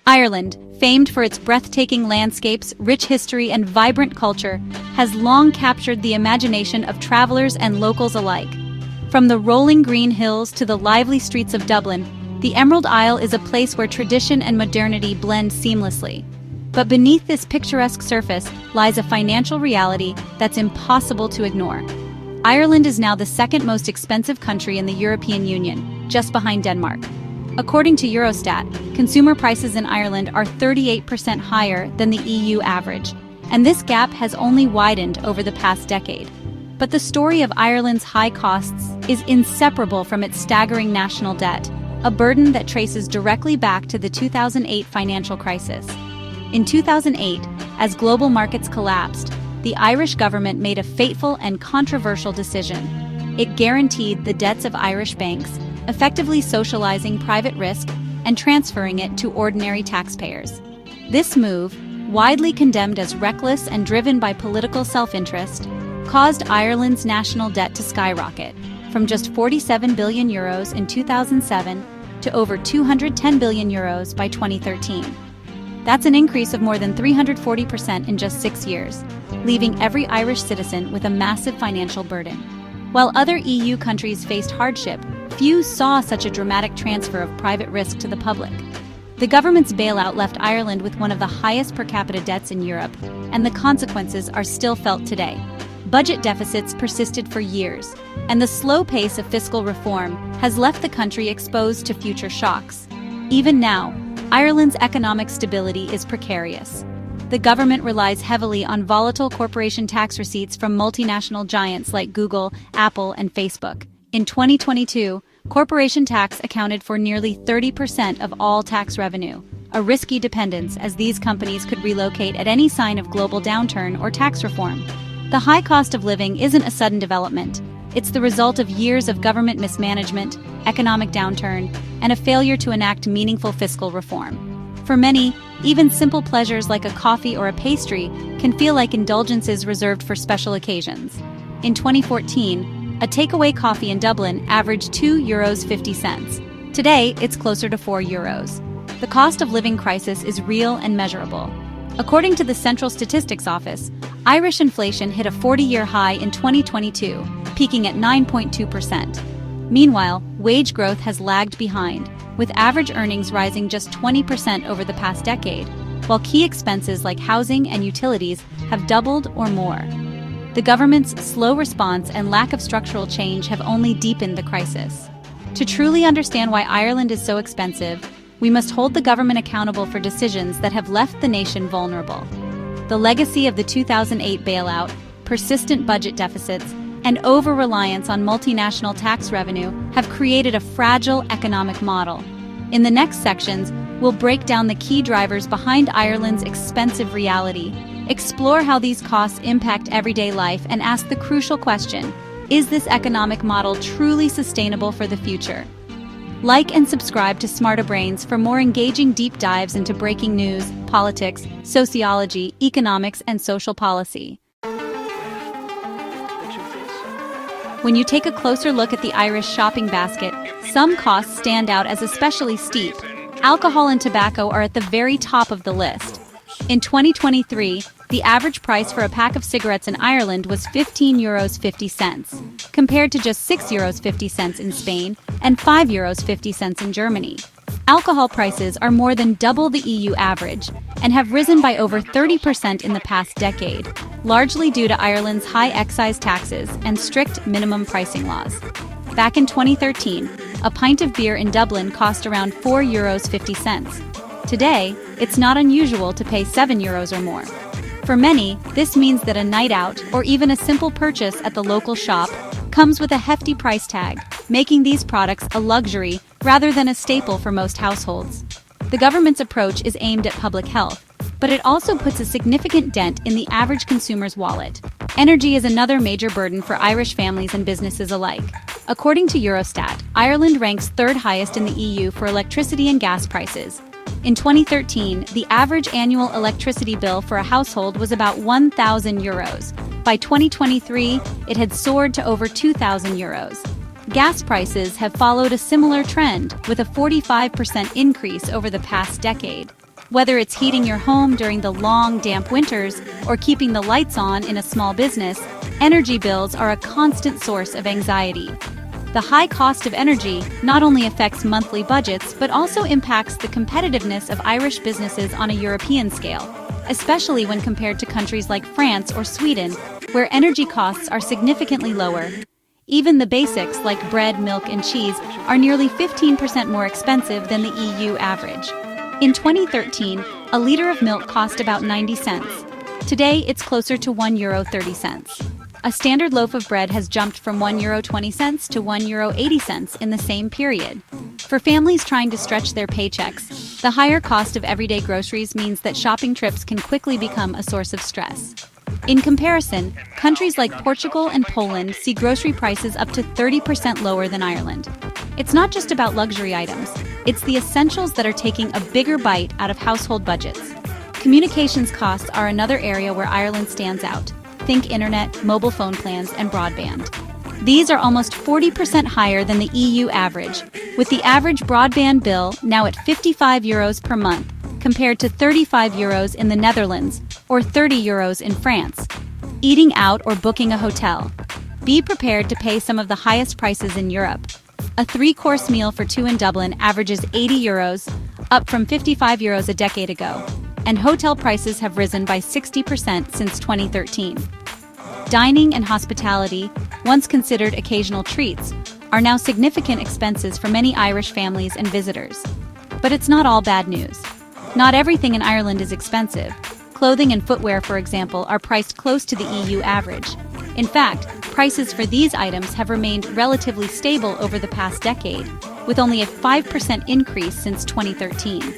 Ireland, famed for its breathtaking landscapes, rich history, and vibrant culture, has long captured the imagination of travelers and locals alike. From the rolling green hills to the lively streets of Dublin, the Emerald Isle is a place where tradition and modernity blend seamlessly. But beneath this picturesque surface lies a financial reality that's impossible to ignore. Ireland is now the second most expensive country in the European Union, just behind Denmark. According to Eurostat, consumer prices in Ireland are 38% higher than the EU average, and this gap has only widened over the past decade. But the story of Ireland's high costs is inseparable from its staggering national debt, a burden that traces directly back to the 2008 financial crisis. In 2008, as global markets collapsed, the Irish government made a fateful and controversial decision. It guaranteed the debts of Irish banks, effectively socializing private risk and transferring it to ordinary taxpayers. This move, widely condemned as reckless and driven by political self-interest, caused Ireland's national debt to skyrocket, from just €47 billion in 2007 to over €210 billion by 2013. That's an increase of more than 340% in just 6 years, leaving every Irish citizen with a massive financial burden. While other EU countries faced hardship, few saw such a dramatic transfer of private risk to the public. The government's bailout left Ireland with one of the highest per capita debts in Europe, and the consequences are still felt today. Budget deficits persisted for years, and the slow pace of fiscal reform has left the country exposed to future shocks. Even now, Ireland's economic stability is precarious. The government relies heavily on volatile corporation tax receipts from multinational giants like Google, Apple, and Facebook. In 2022, corporation tax accounted for nearly 30% of all tax revenue, a risky dependence as these companies could relocate at any sign of global downturn or tax reform. The high cost of living isn't a sudden development. It's the result of years of government mismanagement, economic downturn, and a failure to enact meaningful fiscal reform. For many, even simple pleasures like a coffee or a pastry can feel like indulgences reserved for special occasions. In 2014, a takeaway coffee in Dublin averaged €2.50. Today, it's closer to €4. The cost of living crisis is real and measurable. According to the Central Statistics Office, Irish inflation hit a 40-year high in 2022, peaking at 9.2%. Meanwhile, wage growth has lagged behind, with average earnings rising just 20% over the past decade, while key expenses like housing and utilities have doubled or more. The government's slow response and lack of structural change have only deepened the crisis. To truly understand why Ireland is so expensive, we must hold the government accountable for decisions that have left the nation vulnerable. The legacy of the 2008 bailout, persistent budget deficits, and over-reliance on multinational tax revenue have created a fragile economic model. In the next sections, we'll break down the key drivers behind Ireland's expensive reality, explore how these costs impact everyday life, and ask the crucial question, is this economic model truly sustainable for the future? Like and subscribe to Smarter Brains for more engaging deep dives into breaking news, politics, sociology, economics, and social policy. When you take a closer look at the Irish shopping basket, some costs stand out as especially steep. Alcohol and tobacco are at the very top of the list. In 2023, the average price for a pack of cigarettes in Ireland was €15.50, compared to just €6.50 in Spain and €5.50 in Germany. Alcohol prices are more than double the EU average and have risen by over 30% in the past decade, largely due to Ireland's high excise taxes and strict minimum pricing laws. Back in 2013, a pint of beer in Dublin cost around €4.50. Today, it's not unusual to pay €7 or more. For many, this means that a night out, or even a simple purchase at the local shop, comes with a hefty price tag, making these products a luxury rather than a staple for most households. The government's approach is aimed at public health, but it also puts a significant dent in the average consumer's wallet. Energy is another major burden for Irish families and businesses alike. According to Eurostat, Ireland ranks third highest in the EU for electricity and gas prices. In 2013, the average annual electricity bill for a household was about €1,000. By 2023, it had soared to over €2,000. Gas prices have followed a similar trend, with a 45% increase over the past decade. Whether it's heating your home during the long, damp winters or keeping the lights on in a small business, energy bills are a constant source of anxiety. The high cost of energy not only affects monthly budgets but also impacts the competitiveness of Irish businesses on a European scale, especially when compared to countries like France or Sweden, where energy costs are significantly lower. Even the basics like bread, milk, and cheese are nearly 15% more expensive than the EU average. In 2013, a liter of milk cost about 90 cents. Today, it's closer to €1.30. A standard loaf of bread has jumped from €1.20 to €1.80 in the same period. For families trying to stretch their paychecks, the higher cost of everyday groceries means that shopping trips can quickly become a source of stress. In comparison, countries like Portugal and Poland see grocery prices up to 30% lower than Ireland. It's not just about luxury items, it's the essentials that are taking a bigger bite out of household budgets. Communications costs are another area where Ireland stands out. Think internet, mobile phone plans, and broadband. These are almost 40% higher than the EU average, with the average broadband bill now at €55 per month, compared to €35 in the Netherlands or €30 in France. Eating out or booking a hotel. Be prepared to pay some of the highest prices in Europe. A three-course meal for two in Dublin averages €80, up from €55 a decade ago, and hotel prices have risen by 60% since 2013. Dining and hospitality, once considered occasional treats, are now significant expenses for many Irish families and visitors. But it's not all bad news. Not everything in Ireland is expensive. Clothing and footwear, for example, are priced close to the EU average. In fact, prices for these items have remained relatively stable over the past decade, with only a 5% increase since 2013.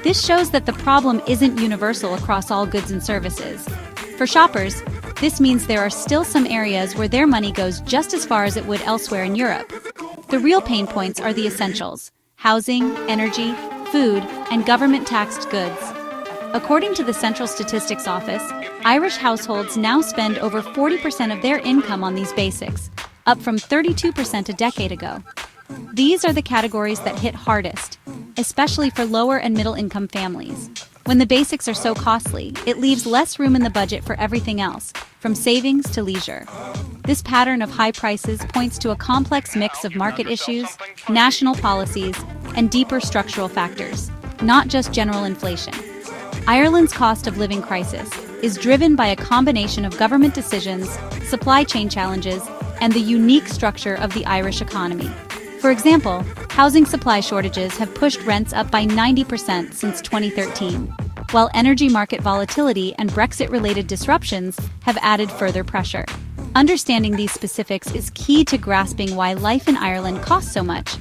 This shows that the problem isn't universal across all goods and services. For shoppers, this means there are still some areas where their money goes just as far as it would elsewhere in Europe. The real pain points are the essentials: housing, energy, food, and government-taxed goods. According to the Central Statistics Office, Irish households now spend over 40% of their income on these basics, up from 32% a decade ago. These are the categories that hit hardest, especially for lower and middle-income families. When the basics are so costly, it leaves less room in the budget for everything else, from savings to leisure. This pattern of high prices points to a complex mix of market issues, national policies, and deeper structural factors, not just general inflation. Ireland's cost of living crisis is driven by a combination of government decisions, supply chain challenges, and the unique structure of the Irish economy. For example, housing supply shortages have pushed rents up by 90% since 2013, while energy market volatility and Brexit-related disruptions have added further pressure. Understanding these specifics is key to grasping why life in Ireland costs so much.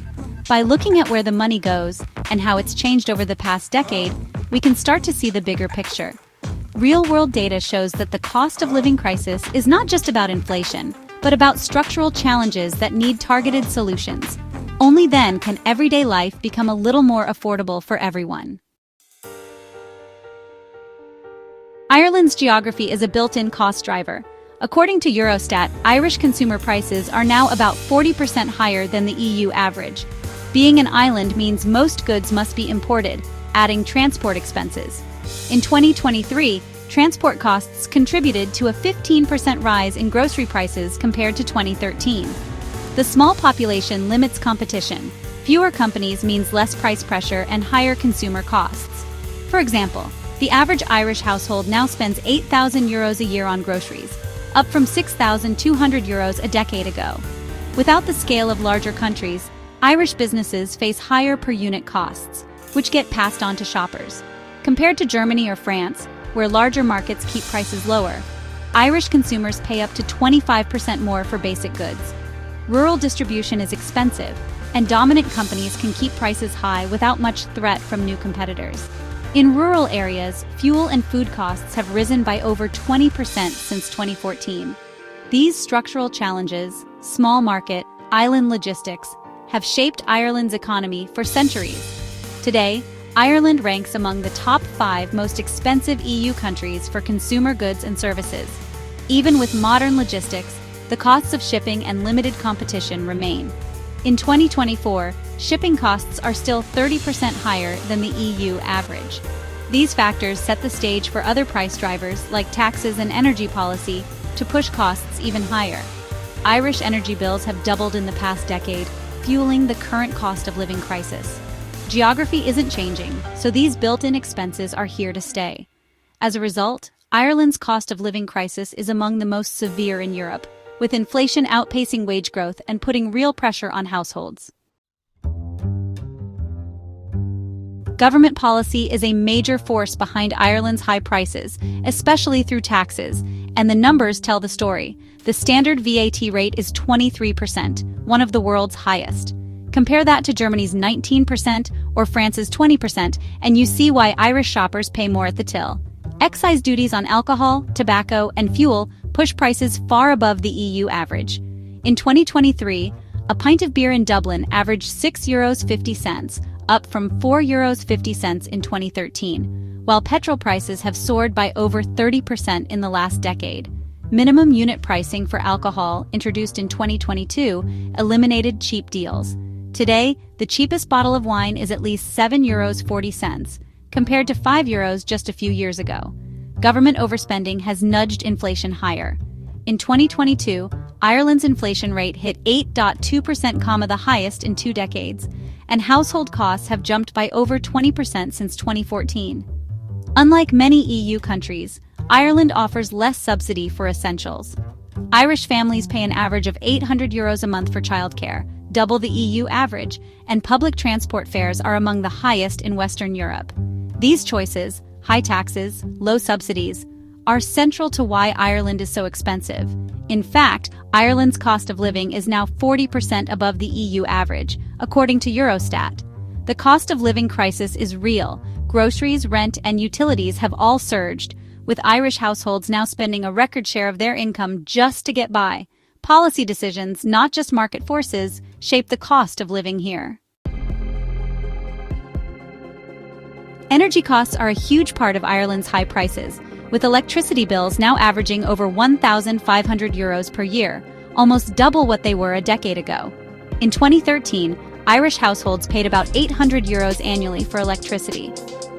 By looking at where the money goes and how it's changed over the past decade, we can start to see the bigger picture. Real-world data shows that the cost of living crisis is not just about inflation, but about structural challenges that need targeted solutions. Only then can everyday life become a little more affordable for everyone. Ireland's geography is a built-in cost driver. According to Eurostat, Irish consumer prices are now about 40% higher than the EU average. Being an island means most goods must be imported, adding transport expenses. In 2023, transport costs contributed to a 15% rise in grocery prices compared to 2013. The small population limits competition. Fewer companies means less price pressure and higher consumer costs. For example, the average Irish household now spends €8,000 a year on groceries, up from €6,200 a decade ago. Without the scale of larger countries, Irish businesses face higher per-unit costs, which get passed on to shoppers. Compared to Germany or France, where larger markets keep prices lower, Irish consumers pay up to 25% more for basic goods. Rural distribution is expensive, and dominant companies can keep prices high without much threat from new competitors. In rural areas, fuel and food costs have risen by over 20% since 2014. These structural challenges, small market, island logistics, have shaped Ireland's economy for centuries. Today, Ireland ranks among the top 5 most expensive EU countries for consumer goods and services. Even with modern logistics, the costs of shipping and limited competition remain. In 2024, shipping costs are still 30% higher than the EU average. These factors set the stage for other price drivers like taxes and energy policy to push costs even higher. Irish energy bills have doubled in the past decade, fueling the current cost of living crisis. Geography isn't changing, so these built-in expenses are here to stay. As a result, Ireland's cost of living crisis is among the most severe in Europe, with inflation outpacing wage growth and putting real pressure on households. Government policy is a major force behind Ireland's high prices, especially through taxes, and the numbers tell the story. The standard VAT rate is 23%, one of the world's highest. Compare that to Germany's 19% or France's 20%, and you see why Irish shoppers pay more at the till. Excise duties on alcohol, tobacco, and fuel push prices far above the EU average. In 2023, a pint of beer in Dublin averaged €6.50, up from €4.50 in 2013, while petrol prices have soared by over 30% in the last decade. Minimum unit pricing for alcohol, introduced in 2022, eliminated cheap deals. Today, the cheapest bottle of wine is at least €7.40, compared to €5 just a few years ago. Government overspending has nudged inflation higher. In 2022, Ireland's inflation rate hit 8.2%, the highest in 2 decades, and household costs have jumped by over 20% since 2014. Unlike many EU countries, Ireland offers less subsidy for essentials. Irish families pay an average of €800 a month for childcare, double the EU average, and public transport fares are among the highest in Western Europe. These choices, high taxes, low subsidies, are central to why Ireland is so expensive. In fact, Ireland's cost of living is now 40% above the EU average, according to Eurostat. The cost of living crisis is real. Groceries, rent, and utilities have all surged, with Irish households now spending a record share of their income just to get by. Policy decisions, not just market forces, shape the cost of living here. Energy costs are a huge part of Ireland's high prices, with electricity bills now averaging over €1,500 per year, almost double what they were a decade ago. In 2013, Irish households paid about €800 annually for electricity.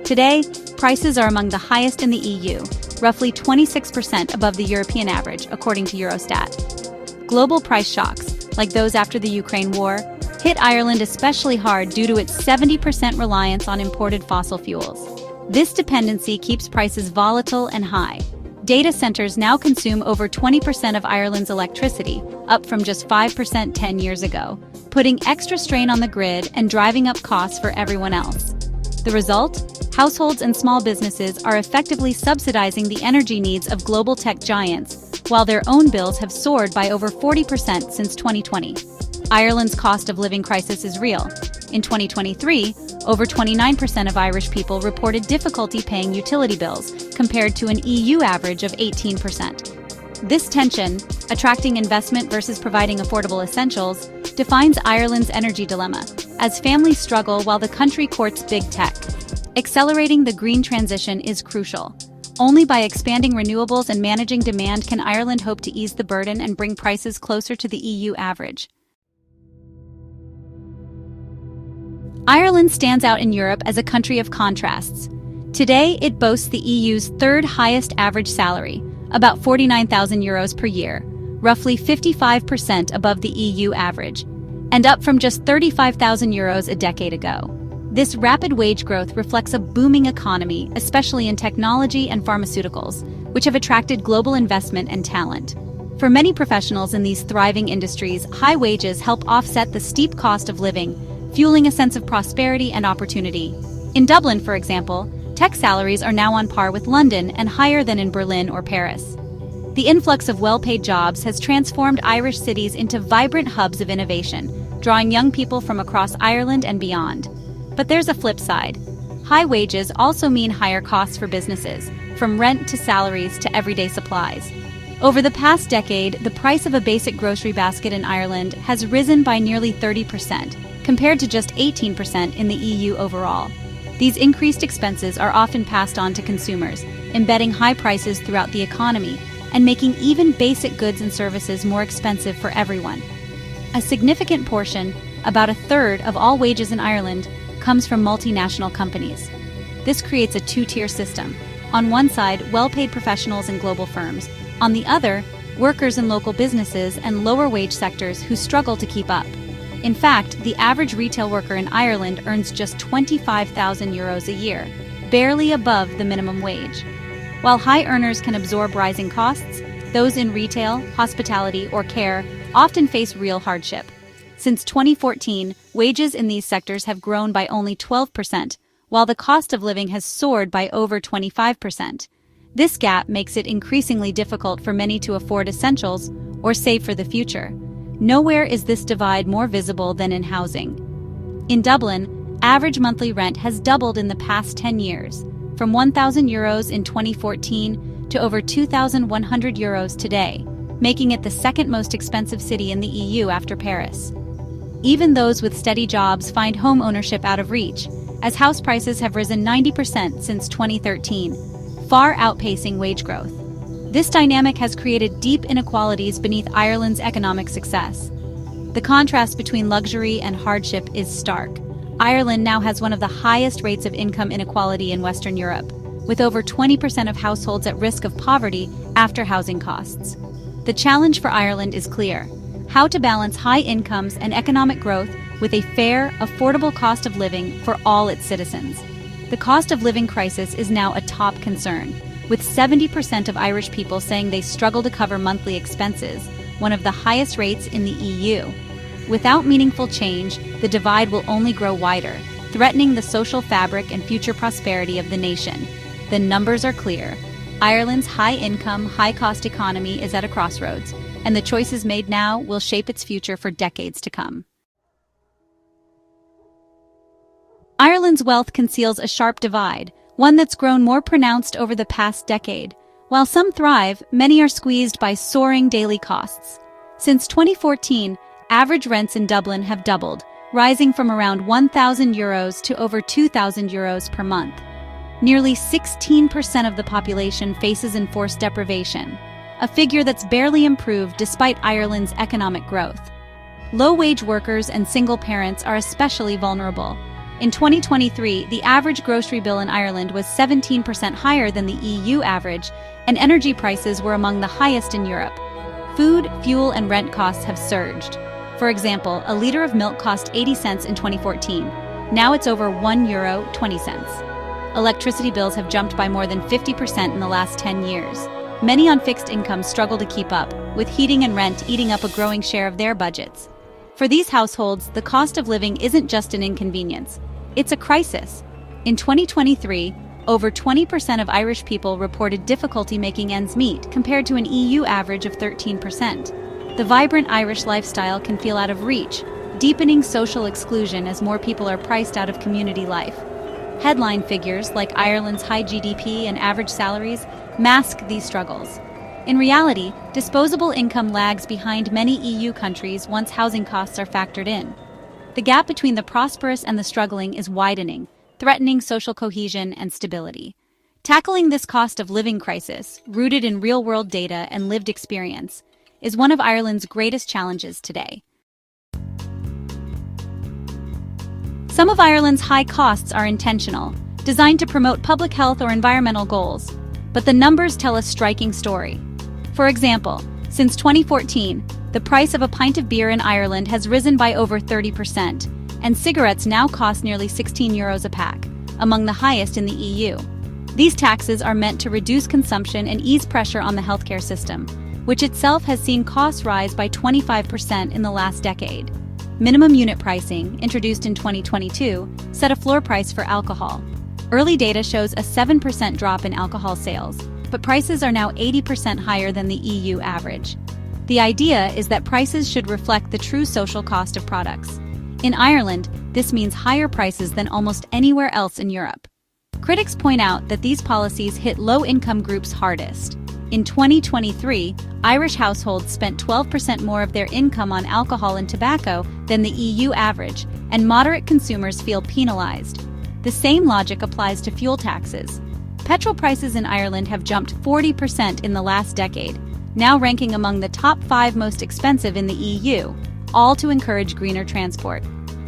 Today, prices are among the highest in the EU, roughly 26% above the European average, according to Eurostat. Global price shocks, like those after the Ukraine war, hit Ireland especially hard due to its 70% reliance on imported fossil fuels. This dependency keeps prices volatile and high. Data centers now consume over 20% of Ireland's electricity, up from just 5% 10 years ago, putting extra strain on the grid and driving up costs for everyone else. The result? Households and small businesses are effectively subsidizing the energy needs of global tech giants, while their own bills have soared by over 40% since 2020. Ireland's cost of living crisis is real. In 2023, over 29% of Irish people reported difficulty paying utility bills, compared to an EU average of 18%. This tension, attracting investment versus providing affordable essentials, defines Ireland's energy dilemma, as families struggle while the country courts big tech. Accelerating the green transition is crucial. Only by expanding renewables and managing demand can Ireland hope to ease the burden and bring prices closer to the EU average. Ireland stands out in Europe as a country of contrasts. Today, it boasts the EU's third highest average salary, about €49,000 per year, roughly 55% above the EU average, and up from just €35,000 a decade ago. This rapid wage growth reflects a booming economy, especially in technology and pharmaceuticals, which have attracted global investment and talent. For many professionals in these thriving industries, high wages help offset the steep cost of living, fueling a sense of prosperity and opportunity. In Dublin, for example, tech salaries are now on par with London and higher than in Berlin or Paris. The influx of well-paid jobs has transformed Irish cities into vibrant hubs of innovation, drawing young people from across Ireland and beyond. But there's a flip side. High wages also mean higher costs for businesses, from rent to salaries to everyday supplies. Over the past decade, the price of a basic grocery basket in Ireland has risen by nearly 30%, compared to just 18% in the EU overall. These increased expenses are often passed on to consumers, embedding high prices throughout the economy and making even basic goods and services more expensive for everyone. A significant portion, about a third of all wages in Ireland, comes from multinational companies. This creates a two-tier system. On one side, well-paid professionals and global firms. On the other, workers in local businesses and lower-wage sectors who struggle to keep up. In fact, the average retail worker in Ireland earns just €25,000 a year, barely above the minimum wage. While high earners can absorb rising costs, those in retail, hospitality, or care often face real hardship. Since 2014, wages in these sectors have grown by only 12%, while the cost of living has soared by over 25%. This gap makes it increasingly difficult for many to afford essentials or save for the future. Nowhere is this divide more visible than in housing. In Dublin, average monthly rent has doubled in the past 10 years, from €1,000 in 2014 to over €2,100 today, making it the second most expensive city in the EU after Paris. Even those with steady jobs find home ownership out of reach, as house prices have risen 90% since 2013, far outpacing wage growth. This dynamic has created deep inequalities beneath Ireland's economic success. The contrast between luxury and hardship is stark. Ireland now has one of the highest rates of income inequality in Western Europe, with over 20% of households at risk of poverty after housing costs. The challenge for Ireland is clear: how to balance high incomes and economic growth with a fair, affordable cost of living for all its citizens. The cost of living crisis is now a top concern, with 70% of Irish people saying they struggle to cover monthly expenses, one of the highest rates in the EU. Without meaningful change, the divide will only grow wider, threatening the social fabric and future prosperity of the nation. The numbers are clear. Ireland's high-income, high-cost economy is at a crossroads, and the choices made now will shape its future for decades to come. Ireland's wealth conceals a sharp divide, one that's grown more pronounced over the past decade. While some thrive, many are squeezed by soaring daily costs. Since 2014, average rents in Dublin have doubled, rising from around €1,000 to over €2,000 per month. Nearly 16% of the population faces enforced deprivation, a figure that's barely improved despite Ireland's economic growth. Low-wage workers and single parents are especially vulnerable. In 2023, the average grocery bill in Ireland was 17% higher than the EU average, and energy prices were among the highest in Europe. Food, fuel, and rent costs have surged. For example, a liter of milk cost 80 cents in 2014. Now it's over €1.20. Electricity bills have jumped by more than 50% in the last 10 years. Many on fixed incomes struggle to keep up, with heating and rent eating up a growing share of their budgets. For these households, the cost of living isn't just an inconvenience, it's a crisis. In 2023, over 20% of Irish people reported difficulty making ends meet, compared to an EU average of 13%. The vibrant Irish lifestyle can feel out of reach, deepening social exclusion as more people are priced out of community life. Headline figures like Ireland's high GDP and average salaries mask these struggles. In reality, disposable income lags behind many EU countries once housing costs are factored in. The gap between the prosperous and the struggling is widening, threatening social cohesion and stability. Tackling this cost of living crisis, rooted in real-world data and lived experience, is one of Ireland's greatest challenges today. Some of Ireland's high costs are intentional, designed to promote public health or environmental goals, but the numbers tell a striking story. For example, since 2014, the price of a pint of beer in Ireland has risen by over 30%, and cigarettes now cost nearly €16 a pack, among the highest in the EU. These taxes are meant to reduce consumption and ease pressure on the healthcare system, which itself has seen costs rise by 25% in the last decade. Minimum unit pricing, introduced in 2022, set a floor price for alcohol. Early data shows a 7% drop in alcohol sales, but prices are now 80% higher than the EU average. The idea is that prices should reflect the true social cost of products. In Ireland, this means higher prices than almost anywhere else in Europe. Critics point out that these policies hit low-income groups hardest. In 2023, Irish households spent 12% more of their income on alcohol and tobacco than the EU average, and moderate consumers feel penalized. The same logic applies to fuel taxes. Petrol prices in Ireland have jumped 40% in the last decade, now ranking among the top 5 most expensive in the EU, all to encourage greener transport.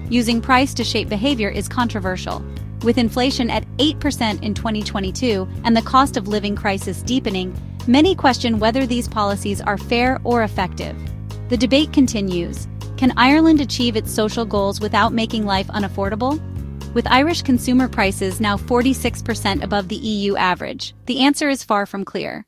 Using price to shape behavior is controversial. With inflation at 8% in 2022 and the cost of living crisis deepening, many question whether these policies are fair or effective. The debate continues. Can Ireland achieve its social goals without making life unaffordable? With Irish consumer prices now 46% above the EU average, the answer is far from clear.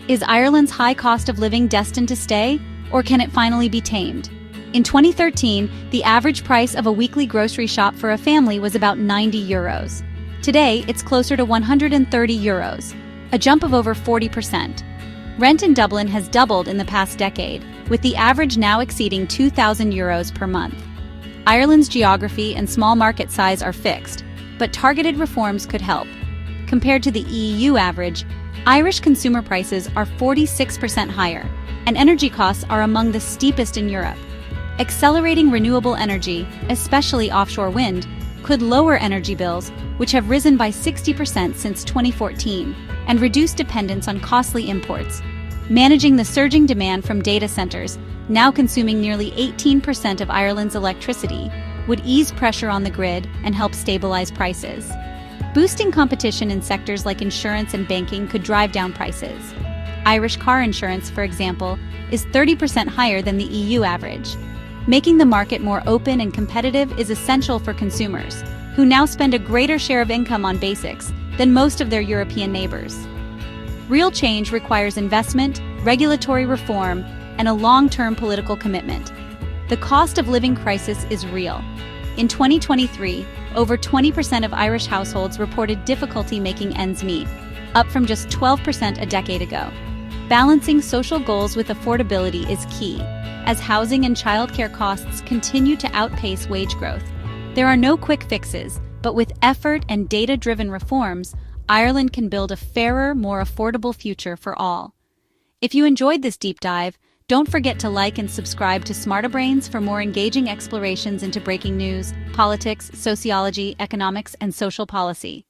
Is Ireland's high cost of living destined to stay, or can it finally be tamed? In 2013, the average price of a weekly grocery shop for a family was about €90. Today, it's closer to €130, a jump of over 40%. Rent in Dublin has doubled in the past decade, with the average now exceeding €2,000 per month. Ireland's geography and small market size are fixed, but targeted reforms could help. Compared to the EU average, Irish consumer prices are 46% higher, and energy costs are among the steepest in Europe. Accelerating renewable energy, especially offshore wind, could lower energy bills, which have risen by 60% since 2014, and reduce dependence on costly imports. Managing the surging demand from data centers, now consuming nearly 18% of Ireland's electricity, would ease pressure on the grid and help stabilize prices. Boosting competition in sectors like insurance and banking could drive down prices. Irish car insurance, for example, is 30% higher than the EU average. Making the market more open and competitive is essential for consumers, who now spend a greater share of income on basics than most of their European neighbors. Real change requires investment, regulatory reform, and a long-term political commitment. The cost of living crisis is real. In 2023, over 20% of Irish households reported difficulty making ends meet, up from just 12% a decade ago. Balancing social goals with affordability is key, as housing and childcare costs continue to outpace wage growth. There are no quick fixes, but with effort and data-driven reforms, Ireland can build a fairer, more affordable future for all. If you enjoyed this deep dive, don't forget to like and subscribe to Smarta Brains for more engaging explorations into breaking news, politics, sociology, economics, and social policy.